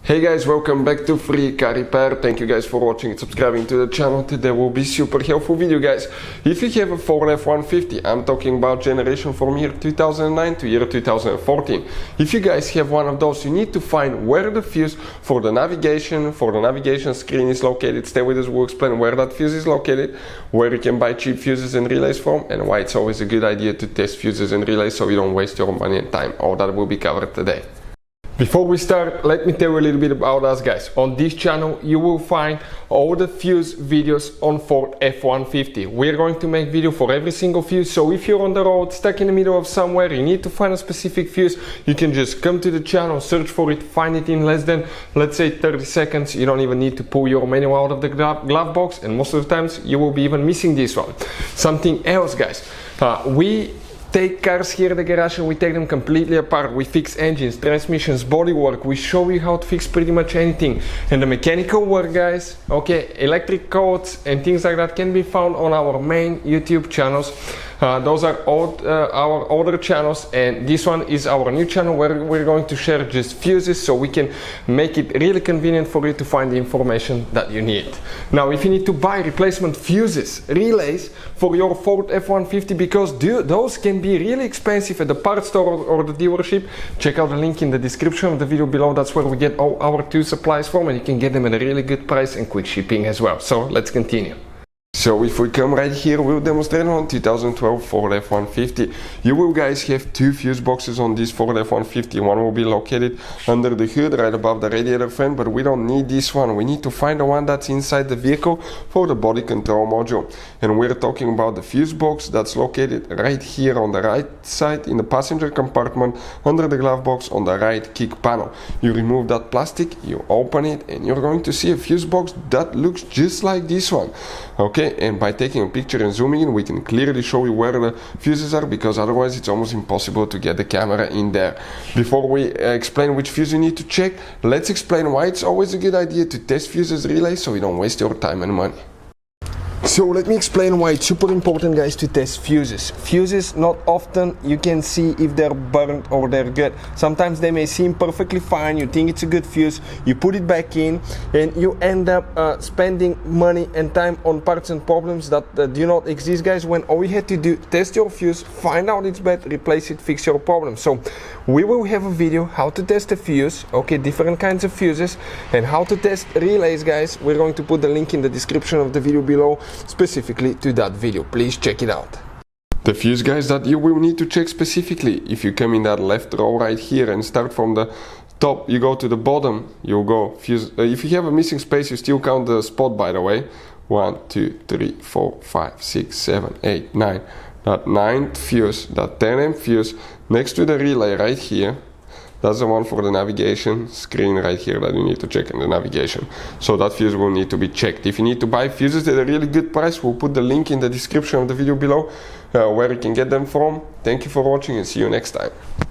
Hey guys, welcome back to Free Car Repair. Thank you guys for watching and subscribing to the channel. Today will be super helpful video, guys. If you have a Ford F-150, I'm talking about generation from year 2009 to year 2014. If you guys have one of those, you need to find where the fuse for the navigation screen is located. Stay with us, we'll explain where that fuse is located, where you can buy cheap fuses and relays from, and why it's always a good idea to test fuses and relays so you don't waste your money and time. All that will be covered today. Before we start, let me tell you a little bit about us, guys. On this channel you will find all the fuse videos on Ford F-150. We're going to make video for every single fuse, so if you're on the road, stuck in the middle of somewhere, you need to find a specific fuse, you can just come to the channel, search for it, find it in less than, let's say, 30 seconds. You don't even need to pull your manual out of the glove box, and most of the times you will be even missing this one. Something else, guys, we take cars here at the garage and we take them completely apart. We fix engines, transmissions, bodywork. We show you how to fix pretty much anything. And the mechanical work, guys, okay, electric codes and things like that can be found on our main YouTube channels. Those are our older channels, and this one is our new channel where we're going to share just fuses so we can make it really convenient for you to find the information that you need. Now, if you need to buy replacement fuses, relays for your Ford F-150, because those can be really expensive at the parts store or the dealership, check out the link in the description of the video below. That's where we get all our tool supplies from, and you can get them at a really good price and quick shipping as well. So let's continue. So if we come right here, we'll demonstrate on 2012 Ford F-150. You will, guys, have two fuse boxes on this Ford F-150. One will be located under the hood right above the radiator fan, but we don't need this one. We need to find the one that's inside the vehicle for the body control module. And we're talking about the fuse box that's located right here on the right side in the passenger compartment under the glove box on the right kick panel. You remove that plastic, you open it, and you're going to see a fuse box that looks just like this one. Okay, and by taking a picture and zooming in, we can clearly show you where the fuses are, because otherwise it's almost impossible to get the camera in there. Before we explain which fuse you need to check, let's explain why it's always a good idea to test fuses relays so you don't waste your time and money. So let me explain why it's super important, guys, to test fuses. Fuses, not often you can see if they're burnt or they're good. Sometimes they may seem perfectly fine, you think it's a good fuse, you put it back in, and you end up spending money and time on parts and problems that do not exist, guys, when all you had to do, test your fuse, find out it's bad, replace it, fix your problem. So we will have a video how to test a fuse, okay, different kinds of fuses, and how to test relays, guys. We're going to put the link in the description of the video below, specifically to that video. Please check it out. The fuse, guys, that you will need to check specifically, if you come in that left row right here and start from the top, you go to the bottom, you'll go fuse. If you have a missing space, you still count the spot, by the way. 1, 2, 3, 4, 5, 6, 7, 8, 9. That 9th fuse, that 10th fuse next to the relay right here, that's the one for the navigation screen right here that you need to check in the navigation. So that fuse will need to be checked. If you need to buy fuses at a really good price, we'll put the link in the description of the video below where you can get them from. Thank you for watching and see you next time.